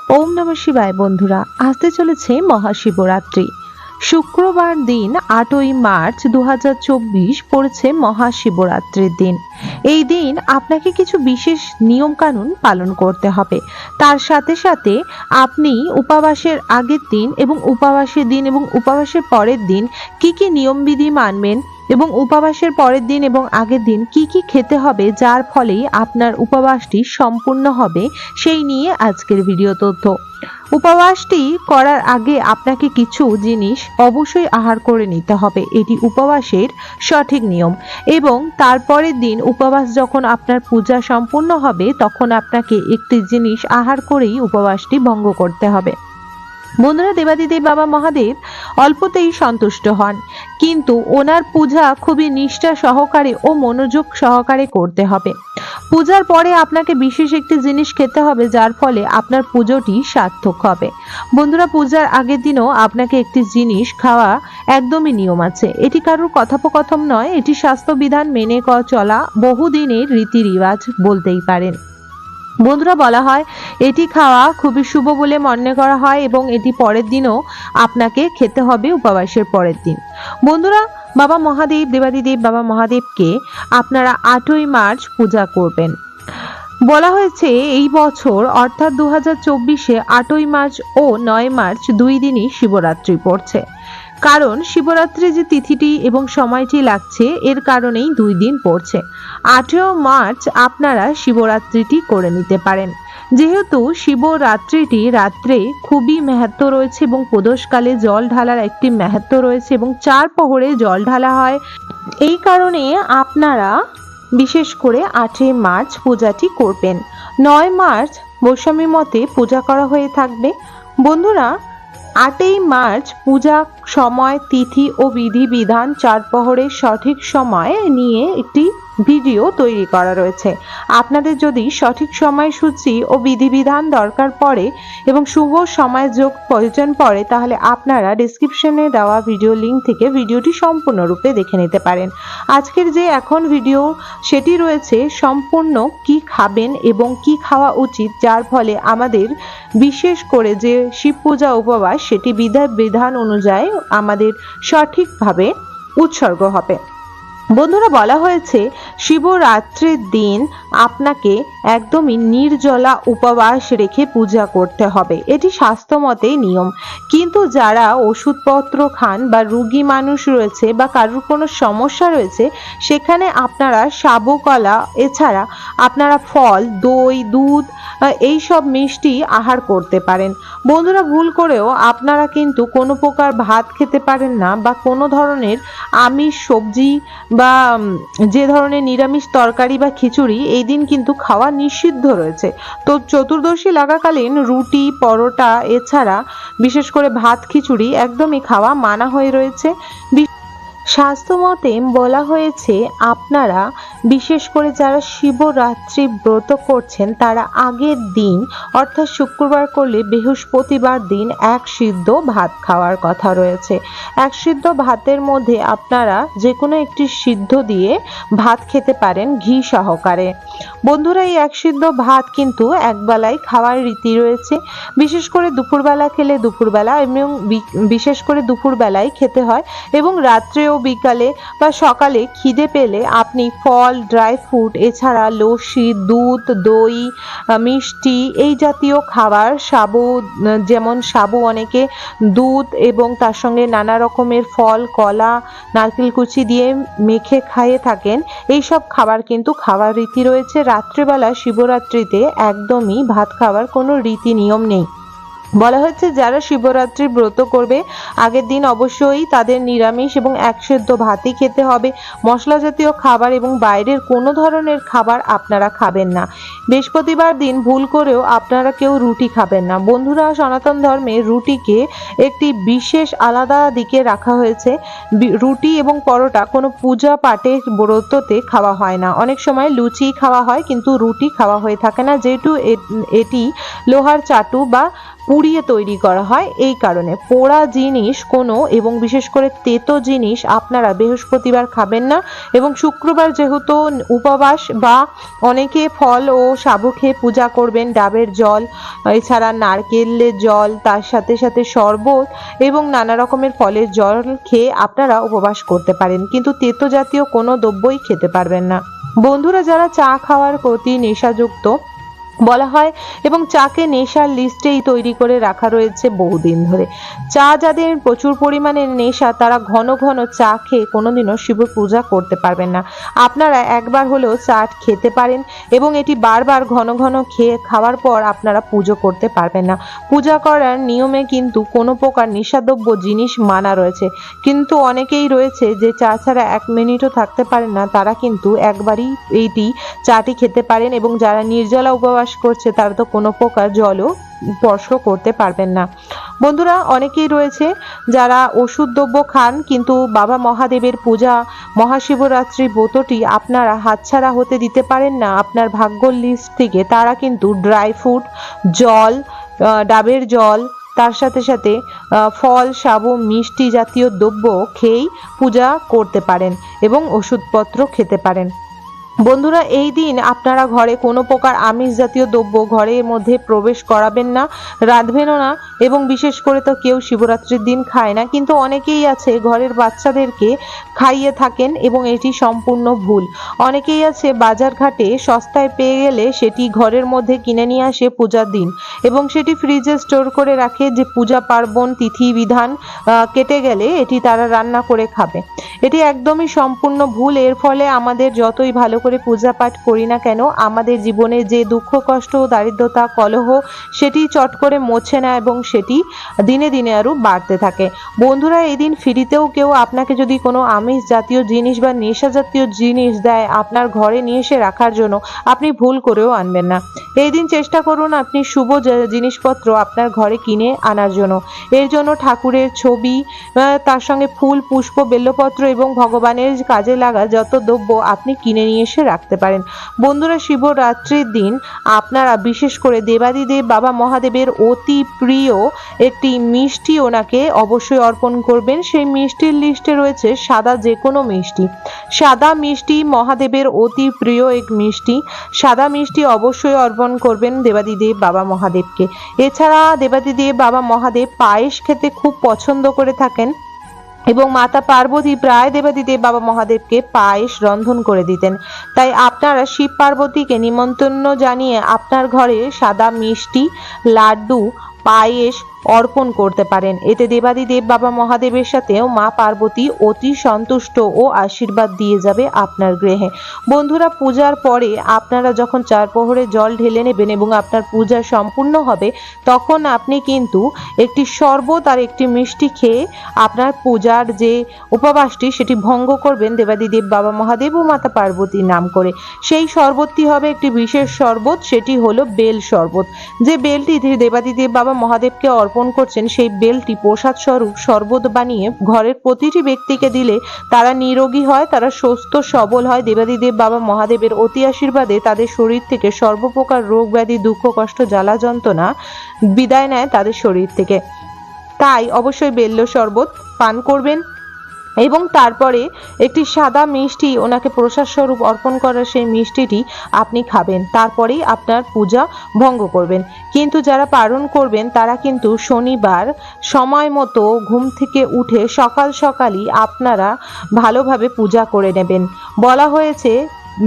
ওম নমঃ শিবায়। বন্ধুরা, আসতে চলেছে মহাশিবরাত্রি। শুক্রবার দিন 8ই মার্চ 2024 পড়েছে মহাশিবরাত্রির দিন। এই দিন আপনাকে কিছু বিশেষ নিয়ম কানুন পালন করতে হবে। তার সাথে সাথে আপনি উপবাসের আগের দিন এবং উপবাসের দিন এবং উপবাসের পরের দিন কি কি নিয়মবিধি মানবেন এবং উপবাসের পরের দিন এবং আগের দিন কি কি খেতে হবে যার ফলে আপনার উপবাসটি সম্পূর্ণ হবে, সেই নিয়ে আজকের ভিডিও তথ্য। উপবাসটি করার আগে আপনাকে কিছু জিনিস অবশ্যই আহার করে নিতে হবে, এটি উপবাসের সঠিক নিয়ম। এবং তারপরের দিন উপবাস যখন আপনার পূজা সম্পূর্ণ হবে তখন আপনাকে একটি জিনিস আহার করেই উপবাসটি ভঙ্গ করতে হবে। বন্ধুরা, দেবাদিদেব বাবা মহাদেব অল্পতেই সন্তুষ্ট হন, কিন্তু ওনার পূজা খুবই নিষ্ঠা সহকারে ও মনোযোগ সহকারে করতে হবে। পূজার পরে আপনাকে বিশেষ একটি জিনিস খেতে হবে যার ফলে আপনার পুজোটি সার্থক হবে। বন্ধুরা, পূজার আগের দিনও আপনাকে একটি জিনিস খাওয়া একদমই নিয়ম আছে। এটি কারোর কথোপকথন নয়, এটি স্বাস্থ্যবিধান মেনে চলা বহুদিনের রীতি রিবাজ বলতেই পারেন। বন্ধুরা, বলা হয় এটি খাওয়া খুবই শুভ বলে মনে করা হয় এবং এটি পরের দিনও আপনাকে খেতে হবে, উপবাসের পরের দিন। বন্ধুরা, বাবা মহাদেব, দেবাদিদেব বাবা মহাদেবকে আপনারা 8ই মার্চ পূজা করবেন। বলা হয়েছে এই বছর অর্থাৎ 2024-এ 8ই মার্চ ও 9 মার্চ 2 দিনই শিবরাত্রি পড়ছে। কারণ শিবরাত্রি যে তিথিটি এবং সময়টি লাগছে এর কারণেই 2 দিন পড়ছে। 8 মার্চ আপনারা শিবরাত্রিটি করে নিতে পারেন। যেহেতু শিবরাত্রিটি রাত্রে খুবই মাহাত্ম্য রয়েছে এবং প্রদোষকালে জল ঢালার একটি মাহাত্ম্য রয়েছে এবং 4 প্রহরে জল ঢালা হয়, এই কারণে আপনারা বিশেষ করে 8ই মার্চ পূজাটি করবেন। 9 মার্চ বৈষম্য মতে পূজা করা হয়ে থাকবে। বন্ধুরা, 8ই মার্চ পূজা সময়, তিথি ও বিধিবিধান 4 প্রহরের সঠিক সময় নিয়ে একটি ভিডিও তৈরি করা রয়েছে। আপনাদের যদি সঠিক সময়সূচি ও বিধিবিধান দরকার পড়ে এবং শুভ সময় যোগ প্রয়োজন পড়ে তাহলে আপনারা ডেসক্রিপশনে দেওয়া ভিডিও লিঙ্ক থেকে ভিডিওটি সম্পূর্ণরূপে দেখে নিতে পারেন। আজকের যে এখন ভিডিও সেটি রয়েছে সম্পূর্ণ কি খাবেন এবং কি খাওয়া উচিত, যার ফলে আমাদের বিশেষ করে যে শিব পূজা উপবাস সেটি বিধান অনুযায়ী আমাদের সঠিকভাবে উৎসর্গ হবে। বন্ধুরা, বলা হয়েছে শিবরাত্রির দিন আপনাকে একদমই নির্জলা উপবাস রেখে পূজা করতে হবে, এটি স্বাস্থ্যমতে নিয়ম। কিন্তু যারা ওষুধপত্র খান বা রোগী মানুষ রয়েছে বা কারোর কোনো সমস্যা রয়েছে সেখানে আপনারা সাবু কলা এছাড়া আপনারা ফল, দই, দুধ এইসব মিষ্টি আহার করতে পারেন। বন্ধুরা, ভুল করেও আপনারা কিন্তু কোনো প্রকার ভাত খেতে পারেন না বা কোনো ধরনের আমিষ সবজি বা যে ধরনের নিরামিষ তরকারি বা খিচুড়ি এই দিন কিন্তু খাওয়া নিষিদ্ধ রয়েছে। তো চতুর্দশী লাগাকালীন রুটি, পরোটা এছাড়া বিশেষ করে ভাত, খিচুড়ি একদমই খাওয়া মানা হয়ে রয়েছে। স্বাস্থ্যমতে বলা হয়েছে আপনারা বিশেষ করে যারা শিবরাত্রি ব্রত করছেন তারা আগের দিন অর্থাৎ শুক্রবার করলে বৃহস্পতিবার দিন 1 সিদ্ধ ভাত খাওয়ার কথা রয়েছে। 1 সিদ্ধ ভাতের মধ্যে আপনারা যে কোনো একটি সিদ্ধ দিয়ে ভাত খেতে পারেন ঘি সহকারে। বন্ধুরা, এই 1 সিদ্ধ ভাত কিন্তু একবেলায় খাওয়ার রীতি রয়েছে। বিশেষ করে দুপুরবেলা খেলে দুপুরবেলা এবং বিশেষ করে দুপুরবেলায় খেতে হয় এবং রাত্রেও বিকালে বা সকালে খিদে পেলে আপনি ফল, ড্রাই ফ্রুট এছাড়া লস্যি, দুধ, দই, মিষ্টি এই জাতীয় খাবার, সাবু, যেমন সাবু অনেকে দুধ এবং তার সঙ্গে নানা রকমের ফল, কলা, নারকেল কুচি দিয়ে মেখে খাইয়ে থাকেন। এই সব খাবার কিন্তু খাওয়ার রীতি রয়েছে। রাত্রিবেলা শিবরাত্রিতে একদমই ভাত খাওয়ার কোনো রীতি নিয়ম নেই। বলা হচ্ছে যারা শিবরাত্রি ব্রত করবে আগের দিন অবশ্যই তাদের নিরামিষ এবং 1 সিদ্ধ ভাতই খেতে হবে। মশলা জাতীয় খাবার এবং বাইরের কোনো ধরনের খাবার আপনারা খাবেন না। বৃহস্পতিবার দিন ভুল করেও আপনারা কেউ রুটি খাবেন না। বন্ধুরা, সনাতন ধর্মে রুটিকে একটি বিশেষ আলাদা দিকে রাখা হয়েছে। রুটি এবং পরোটা কোনো পূজা পাঠের ব্রততে খাওয়া হয় না। অনেক সময় লুচি খাওয়া হয় কিন্তু রুটি খাওয়া হয়ে থাকে না, যেহেতু এটি লোহার চাটু বা পুড়িয়ে তৈরি করা হয়। এই কারণে পোড়া জিনিস কোনো এবং বিশেষ করে তেতো জিনিস আপনারা বৃহস্পতিবার খাবেন না। এবং শুক্রবার যেহেতু উপবাস বা অনেকে ফল ও সাবু খেয়ে পূজা করবেন, ডাবের জল এছাড়া নারকেলের জল তার সাথে সাথে শরবত এবং নানা রকমের ফলের জল খেয়ে আপনারা উপবাস করতে পারেন, কিন্তু তেতো জাতীয় কোনো দ্রব্যই খেতে পারবেন না। বন্ধুরা, যারা চা খাওয়ার প্রতি নেশাযুক্ত বলা হয় এবং চাকে নেশার লিস্টেই তৈরি করে রাখা রয়েছে বহুদিন ধরে, চা যাদের প্রচুর পরিমাণে নেশা তারা ঘন ঘন চা খেয়ে কোনোদিনও শিব পূজা করতে পারবেন না। আপনারা একবার হলেও চা খেতে পারেন এবং এটি বারবার ঘন ঘন খাওয়ার পর আপনারা পুজো করতে পারবেন না। পূজা করার নিয়মে কিন্তু কোনো প্রকার নেশাদ্রব্য জিনিস মানা রয়েছে, কিন্তু অনেকেই রয়েছে যে চা ছাড়া 1 মিনিটও থাকতে পারেন না, তারা কিন্তু একবারই চাটি খেতে পারেন এবং যারা নির্জলা উপবাস করছে তারা তো কোনো প্রকার জলও স্পর্শ করতে পারবেন না। বন্ধুরা, অনেকেই রয়েছে যারা ওষুধ দ্রব্য খান, কিন্তু বাবা মহাদেবের পূজা মহাশিবরাত্রি ব্রতটি আপনারা হাতছাড়া হতে দিতে পারেন না আপনার ভাগ্যর লিস্ট থেকে। তারা কিন্তু ড্রাই ফ্রুট, জল, ডাবের জল তার সাথে সাথে ফল, সাবু, মিষ্টি জাতীয় দ্রব্য খেয়েই পূজা করতে পারেন এবং ওষুধপত্র খেতে পারেন। বন্ধুরা, এই দিন আপনারা ঘরে কোনো প্রকার আমিষ জাতীয় দ্রব্য ঘরের মধ্যে প্রবেশ করাবেন না, রাঁধবেনও না এবং বিশেষ করে তো কেউ শিবরাত্রির দিন খায় না, কিন্তু অনেকেই আছে ঘরের বাচ্চাদেরকে খাইয়ে থাকেন এবং এটি সম্পূর্ণ ভুল। অনেকেই আছে বাজার ঘাটে সস্তায় পেয়ে গেলে সেটি ঘরের মধ্যে কিনে নিয়ে আসে পূজার দিন এবং সেটি ফ্রিজে স্টোর করে রাখে যে পূজা পার্বণ তিথি বিধান কেটে গেলে এটি তারা রান্না করে খাবে। এটি একদমই সম্পূর্ণ ভুল। এর ফলে আমাদের যতই ভালো করে পূজা পাঠ করি না কেন, আমাদের জীবনে যে দুঃখ কষ্ট দারিদ্রতা কলহ সেটি চট করে মোছে না এবং সেটি দিনে দিনে আরো বাড়তে থাকে। বন্ধুরা, এই দিন ফ্রিতেও কেউ আপনাকে যদি কোনো আমিষ জাতীয় জিনিস বা নেশা জাতীয় জিনিস দেয় আপনার ঘরে নিয়ে এসে রাখার জন্য, আপনি ভুল করেও আনবেন না। এই দিন চেষ্টা করুন আপনি শুভ জিনিসপত্র আপনার ঘরে কিনে আনার জন্য। এর জন্য ঠাকুরের ছবি, তার সঙ্গে ফুল, পুষ্প, বেলপত্র এবং ভগবানের কাজে লাগা যত দ্রব্য আপনি কিনে নিয়ে এসে রাখতে পারেন। বন্ধুরা, শিবরাত্রির দিন আপনারা বিশেষ করে দেবাদিদেব বাবা মহাদেবের অতি প্রিয় একটি মিষ্টি ওনাকে অবশ্যই অর্পণ করবেন। সেই মিষ্টির লিস্টে রয়েছে সাদা যে কোনো মিষ্টি। সাদা মিষ্টি মহাদেবের অতি প্রিয় এক মিষ্টি। সাদা মিষ্টি অবশ্যই অর্পণ করবেন দেবাদিদেব বাবা মহাদেবকে। এছাড়া দেবাদিদেব বাবা মহাদেব পায়েস খেতে খুব পছন্দ করে থাকেন এবং মাতা পার্বতী প্রায় দেবাদিদেব বাবা মহাদেবকে পায়েস রন্ধন করে দিতেন। তাই আপনারা শিব পার্বতীকে নিমন্ত্রণ জানিয়ে আপনার ঘরে সাদা মিষ্টি, লাড্ডু, পায়েস অর্পণ করতে পারেন। এতে দেবাদিদেব বাবা মহাদেবের সাথেও মা পার্বতী অতি সন্তুষ্ট ও আশীর্বাদ দিয়ে যাবে আপনার গৃহে। বন্ধুরা, পূজার পরে আপনারা যখন 4 প্রহরে জল ঢেলে নেবেন এবং আপনার পূজা সম্পূর্ণ হবে, তখন আপনি কিন্তু একটি শরবত আর একটি মিষ্টি খেয়ে আপনার পূজার যে উপবাসটি সেটি ভঙ্গ করবেন দেবাদিদেব বাবা মহাদেব ও মাতা পার্বতীর নাম করে। সেই শরবতটি হবে একটি বিশেষ শরবত, সেটি হলো বেল শরবত। যে বেলটি দেবাদিদেব বাবা মহাদেবকে অর্পণ করছেন, সেই বেলটি প্রসাদ স্বরূপ শরবত বানিয়ে ঘরের প্রতিটি ব্যক্তিকে দিলে তারা নিরোগী হয়, তারা সুস্থ সবল হয়। দেবাদিদেব বাবা মহাদেবের অতি আশীর্বাদে তাদের শরীর থেকে সর্বপ্রকার রোগ ব্যাধি, দুঃখ কষ্ট, জ্বালা যন্ত্রণা বিদায় নেয় তাদের শরীর থেকে। তাই অবশ্যই বেল্ল শরবত পান করবেন এবং তারপরে একটি সাদা মিষ্টি ওনাকে প্রসাদ স্বরূপ অর্পণ করার সেই মিষ্টিটি আপনি খাবেন। তারপরেই আপনার পূজা ভঙ্গ করবেন। কিন্তু যারা পালন করবেন তারা কিন্তু শনিবার সময় মতো ঘুম থেকে উঠে সকাল সকালই আপনারা ভালোভাবে পূজা করে নেবেন। বলা হয়েছে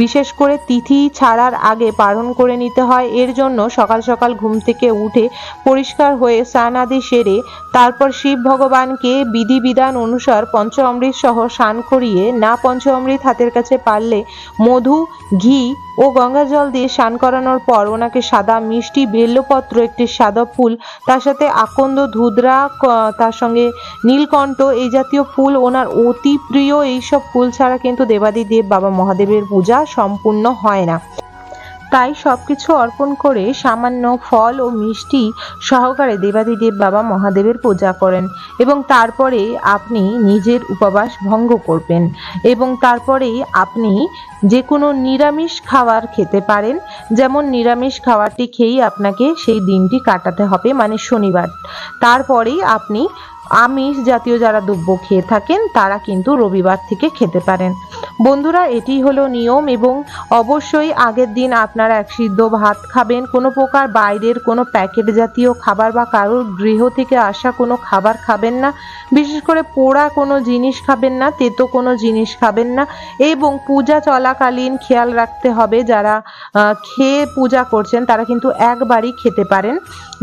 বিশেষ করে তিথি ছাড়ার আগে পালন করে নিতে হয়। এর জন্য সকাল সকাল ঘুম থেকে উঠে পরিষ্কার হয়ে স্নান আদি সেরে তারপর শিব ভগবানকে বিধিবিধান অনুসার পঞ্চ অমৃত সহ স্নান করিয়ে, না পঞ্চ অমৃত হাতের কাছে পারলে মধু, ঘি ও গঙ্গা জল দিয়ে স্নান করানোর পর ওনাকে সাদা মিষ্টি, বেলপত্র, একটি সাদা ফুল, তার সাথে আকন্দ, ধুতরা, তার সঙ্গে নীলকণ্ঠ এই জাতীয় ফুল ওনার অতি প্রিয়। এইসব ফুল ছাড়া কিন্তু দেবাদিদেব বাবা মহাদেবের পূজা সম্পূর্ণ হয় না। তাই সবকিছু অর্পণ করে সামান্য ফল ও মিষ্টি সহকারে দেবাদিদেব বাবা মহাদেবের পূজা করেন এবং তারপরে আপনি নিজের উপবাস ভঙ্গ করবেন এবং তারপরেই আপনি যে কোনো নিরামিষ খাবার খেতে পারেন। যেমন নিরামিষ খাবারটি খেয়েই আপনাকে সেই দিনটি কাটাতে হবে, মানে শনিবার। তারপরেই আপনি আমিষ জাতীয় যারা দ্রব্য খেয়ে থাকেন তারা কিন্তু রবিবার থেকে খেতে পারেন। বন্ধুরা, এটি হলো নিয়ম এবং অবশ্যই আগের দিন আপনারা এক সিদ্ধ ভাত খাবেন। কোনো প্রকার বাইরের কোনো প্যাকেট জাতীয় খাবার বা কারোর গৃহ থেকে আসা কোনো খাবার খাবেন না। বিশেষ করে পোড়া কোনো জিনিস খাবেন না, তেতো কোনো জিনিস খাবেন না এবং পূজা চলাকালীন খেয়াল রাখতে হবে যারা খেয়ে পূজা করছেন তারা কিন্তু একবারই খেতে পারেন।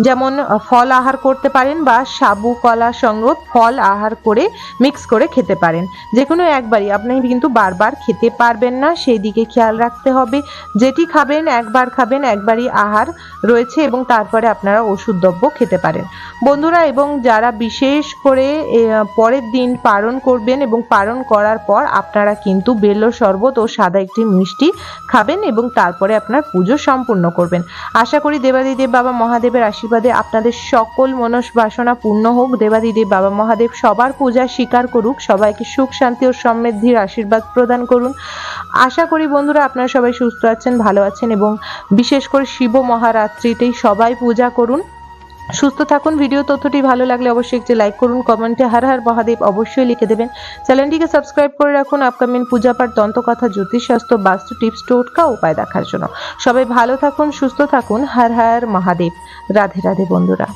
যেমন ফল আহার করতে পারেন বা সাবু কলা সঙ্গে ফল আহার করে মিক্স করে খেতে পারেন। যে কোনো একবারই, আপনি কিন্তু বারবার খেতে পারবেন না, সেই দিকে খেয়াল রাখতে হবে। যেটি খাবেন একবার খাবেন, একবারই আহার রয়েছে এবং তারপরে আপনারা ওষুধ দ্রব্য খেতে পারেন। বন্ধুরা, এবং যারা বিশেষ করে পরের দিন পালন করবেন এবং পালন করার পর আপনারা কিন্তু বেল শরবত ও সাদা একটি মিষ্টি খাবেন এবং তারপরে আপনার পুজো সম্পূর্ণ করবেন। আশা করি দেবাদিদেব বাবা মহাদেবের আশীর্বাদে আপনাদের সকল মনস্বাসনা পূর্ণ হোক। দেবাদিদেব বাবা মহাদেব সবার পূজা স্বীকার করুক, সবাইকে সুখ শান্তি ও সমৃদ্ধির আশীর্বাদ প্রদান করুন। আশা করি বন্ধুরা আপনারা সবাই সুস্থ আছেন, ভালো আছেন এবং বিশেষ করে শিব মহারাত্রিতেই সবাই পূজা করুন। সুস্থ থাকুন। ভিডিও তথ্যটি ভালো লাগলে অবশ্যই একটি লাইক করুন, কমেন্টে হর হর মহাদেব অবশ্যই লিখে দেবেন। চ্যানেলটিকে সাবস্ক্রাইব করে রাখুন আপকামিং পূজাপাঠ, দন্তকথা, জ্যোতিষশাস্ত্র, বাস্তু টিপস, টোটকা উপায় দেখার জন্য। সবাই ভালো থাকুন, সুস্থ থাকুন। হর হর মহাদেব। রাধে রাধে বন্ধুরা।